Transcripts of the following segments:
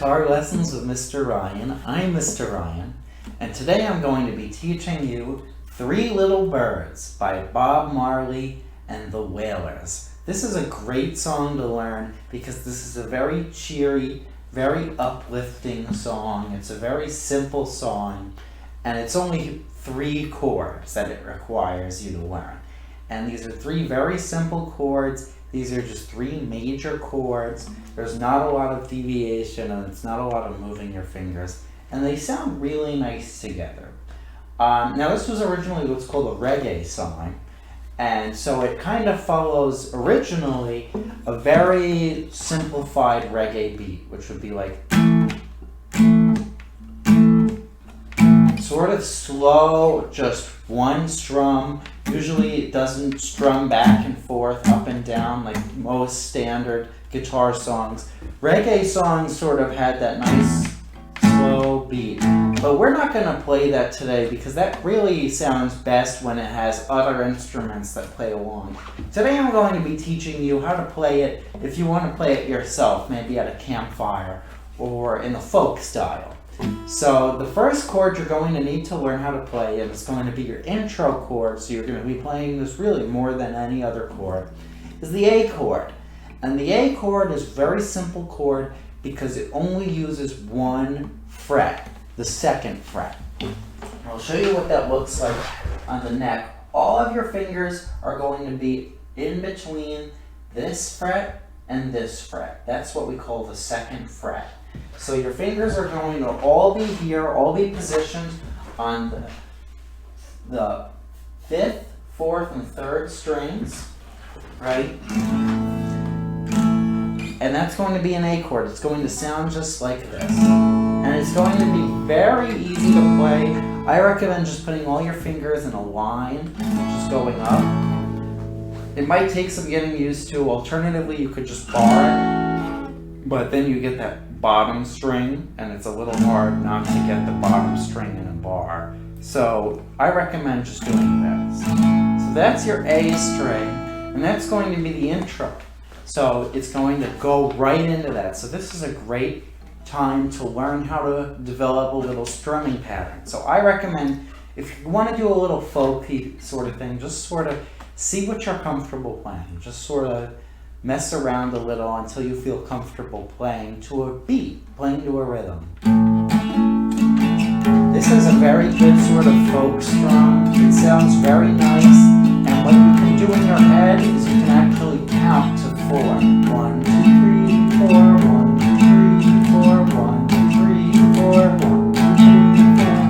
Guitar Lessons with Mr. Ryan. I'm Mr. Ryan, and today I'm going to be teaching you Three Little Birds by Bob Marley and the Wailers. This is a great song to learn because this is a very cheery, very uplifting song. It's a very simple song, and it's only 3 chords that it requires you to learn. And these are 3 very simple chords. These are just 3 major chords. There's not a lot of deviation and it's not a lot of moving your fingers. And they sound really nice together. Now this was originally what's called a reggae song. And so it kind of follows originally a very simplified reggae beat, which would be like sort of slow, just one strum. Usually it doesn't strum back and forth, up and down like most standard guitar songs. Reggae songs sort of had that nice slow beat. But we're not going to play that today because that really sounds best when it has other instruments that play along. Today I'm going to be teaching you how to play it if you want to play it yourself, maybe at a campfire or in the folk style. So the first chord you're going to need to learn how to play, and it's going to be your intro chord, so you're going to be playing this really more than any other chord, is the A chord. And the A chord is a very simple chord because it only uses 1 fret, the 2nd fret. I'll show you what that looks like on the neck. All of your fingers are going to be in between this fret and this fret. That's what we call the 2nd fret. So your fingers are going to all be here, all be positioned on the 5th, 4th, and 3rd strings, right? And that's going to be an A chord. It's going to sound just like this. And it's going to be very easy to play. I recommend just putting all your fingers in a line, just going up. It might take some getting used to. Alternatively, you could just bar it, but then you get that bottom string, and it's a little hard not to get the bottom string in a bar. So I recommend just doing this. So that's your A string, and that's going to be the intro. So it's going to go right into that. So this is a great time to learn how to develop a little strumming pattern. So I recommend, if you want to do a little folky sort of thing, just sort of see what you're comfortable playing. Just sort of mess around a little until you feel comfortable playing to a beat, playing to a rhythm. This is a very good sort of folk strum. It sounds very nice, and what you can do in your head is you can actually count to 4. 1, 2, 3, 4, 1, 2, 3, 4, 1, 2, 3, 4, 1, 2,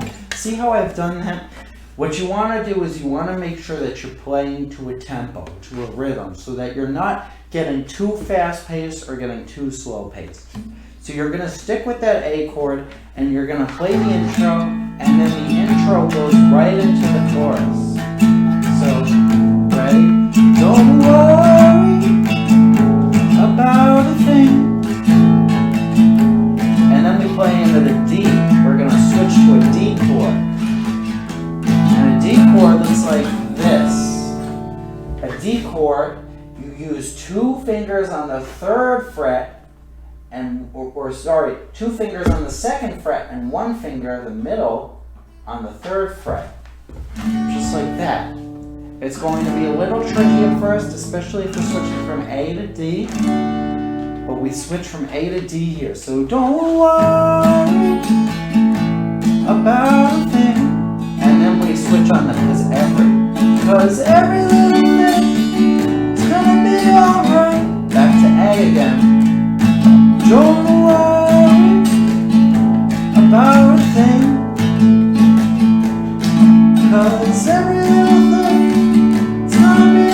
3, 4. See how I've done that? What you want to do is you want to make sure that you're playing to a tempo, to a rhythm, so that you're not getting too fast-paced or getting too slow-paced. So you're going to stick with that A chord, and you're going to play the intro, and then the intro goes right into the chorus. So, ready? Don't worry about a thing. And then we play into the D. We're going to switch to a D chord. And a D chord looks like this. A D chord, you use 2 fingers on the 3rd fret, and 2 fingers on the 2nd fret and 1 finger, the middle, on the 3rd fret. Just like that. It's going to be a little tricky at first, especially if we're switching from A to D. But we switch from A to D here. So don't worry about a thing. And then we switch on the because every little thing is gonna be alright. Back to A again. Don't worry about a thing, 'cause every little thing is gonna be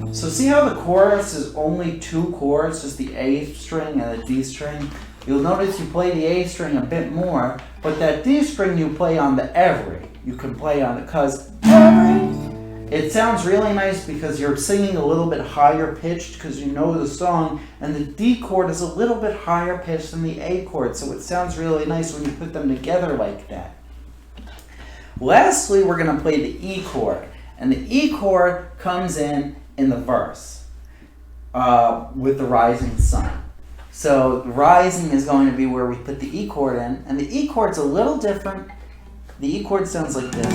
alright. So see how the chorus is only 2 chords, just the A string and the D string? You'll notice you play the A string a bit more, but that D string you play on the every. You can play on it, 'cause every. It sounds really nice because you're singing a little bit higher pitched because you know the song, and the D chord is a little bit higher pitched than the A chord, so it sounds really nice when you put them together like that. Lastly, we're going to play the E chord, and the E chord comes in the verse. with the rising sun. So the rising is going to be where we put the E chord in, and the E chord's a little different. The E chord sounds like this.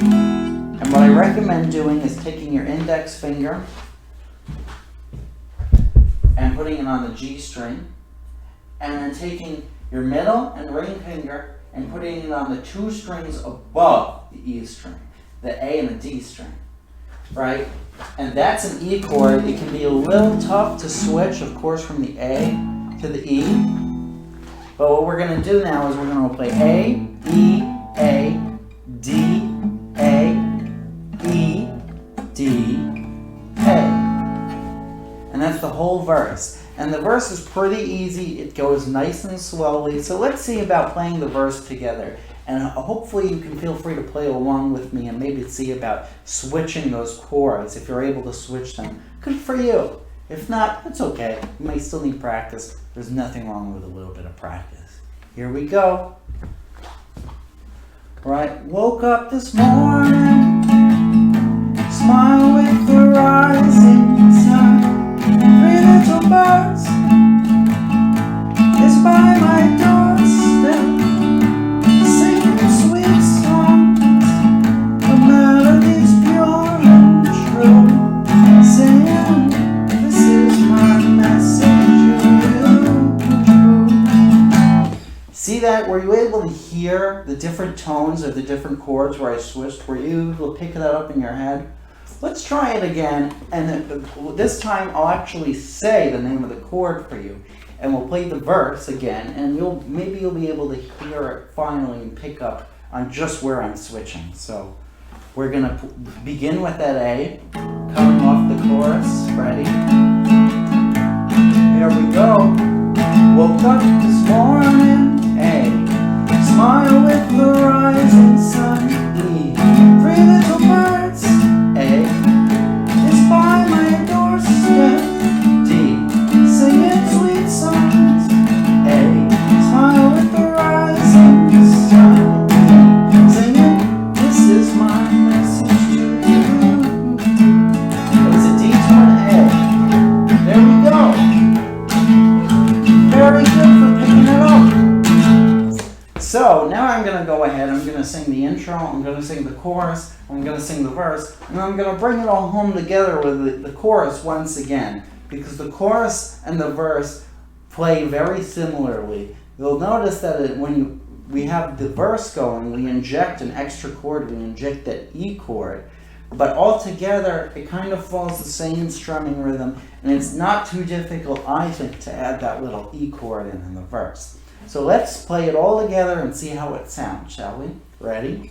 And what I recommend doing is taking your index finger and putting it on the G string, and then taking your middle and ring finger and putting it on the two strings above the E string, the A and the D string, right? And that's an E chord. It can be a little tough to switch, of course, from the A to the E. But what we're going to do now is we're going to play A, E, A, D, A, E, D, A. And that's the whole verse. And the verse is pretty easy. It goes nice and slowly. So let's see about playing the verse together. And hopefully you can feel free to play along with me and maybe see about switching those chords. If you're able to switch them, good for you. If not, it's okay. You may still need practice. There's nothing wrong with a little bit of practice. Here we go. Right, woke up this morning, smile with the rising sun. 3 little birds is by my doorstep, singing sweet songs, the melodies pure and true, saying, this is my message to you. See that? Were you able to hear the different tones of the different chords where I switched? Were you able to pick that up in your head? Let's try it again, and this time I'll actually say the name of the chord for you, and we'll play the verse again, and maybe you'll be able to hear it finally and pick up on just where I'm switching. So we're gonna begin with that A, coming off the chorus. Ready? Here we go. Woke up this morning, A, smile with the rising sun. E, 3 little birds, A, is by my doorstep. D, singing sweet songs. A, smile with the rising sun. Singing, this is my message to you. That was a D to an A. There we go. Very good for picking it up. So now I'm going to go ahead, I'm going to sing the intro, I'm going to sing the chorus, I'm going to sing the verse, and I'm going to bring it all home together with the chorus once again, because the chorus and the verse play very similarly. You'll notice that when we have the verse going, we inject an extra chord, we inject that E chord, but all together it kind of follows the same strumming rhythm, and it's not too difficult, I think, to add that little E chord in the verse. So let's play it all together and see how it sounds, shall we? Ready?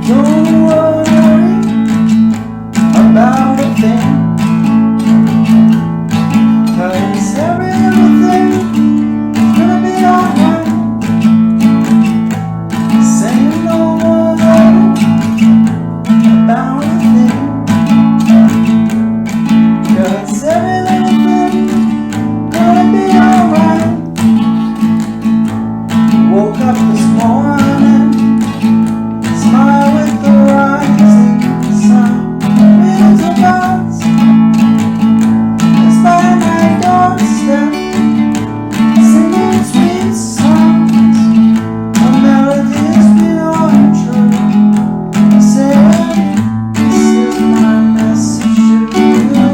Don't worry about a thing, 'cause every little thing's gonna be alright. Saying don't worry about a thing, 'cause every little thing gonna be alright. Woke up this morning, smile with the rising sun. Little birds is by my doorstep, singing sweet songs. The melodies pure and true, saying, this is my message to you.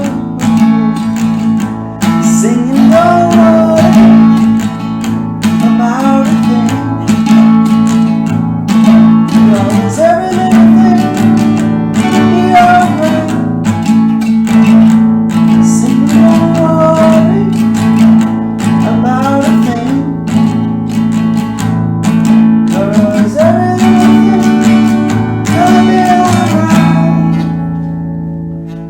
Singing don't worry about a thing, 'cause every little thing will be alright. Singing don't worry about a thing, 'cause every little thing's gonna be alright.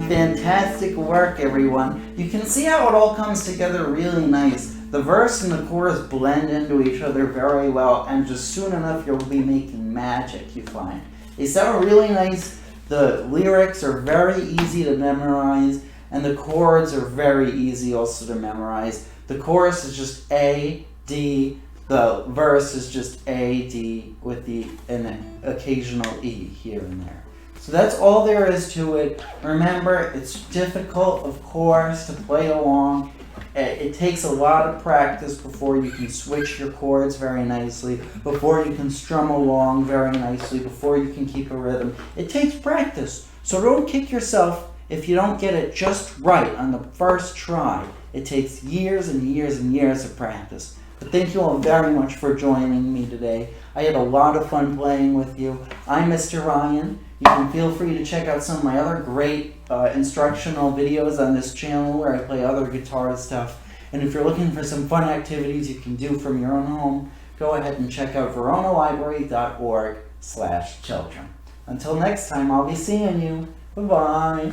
Fantastic work, everyone. You can see how it all comes together really nice. The verse and the chorus blend into each other very well, and just soon enough you'll be making magic, you find. They sound really nice, the lyrics are very easy to memorize, and the chords are very easy also to memorize. The chorus is just A, D, The verse is just A, D with an occasional E here and there. So that's all there is to it. Remember, it's difficult, of course, to play along. It takes a lot of practice before you can switch your chords very nicely, before you can strum along very nicely, before you can keep a rhythm. It takes practice. So don't kick yourself if you don't get it just right on the first try. It takes years and years and years of practice. But thank you all very much for joining me today. I had a lot of fun playing with you. I'm Mr. Ryan. You can feel free to check out some of my other great instructional videos on this channel where I play other guitar stuff. And if you're looking for some fun activities you can do from your own home, go ahead and check out veronalibrary.org/children. Until next time, I'll be seeing you. Bye-bye.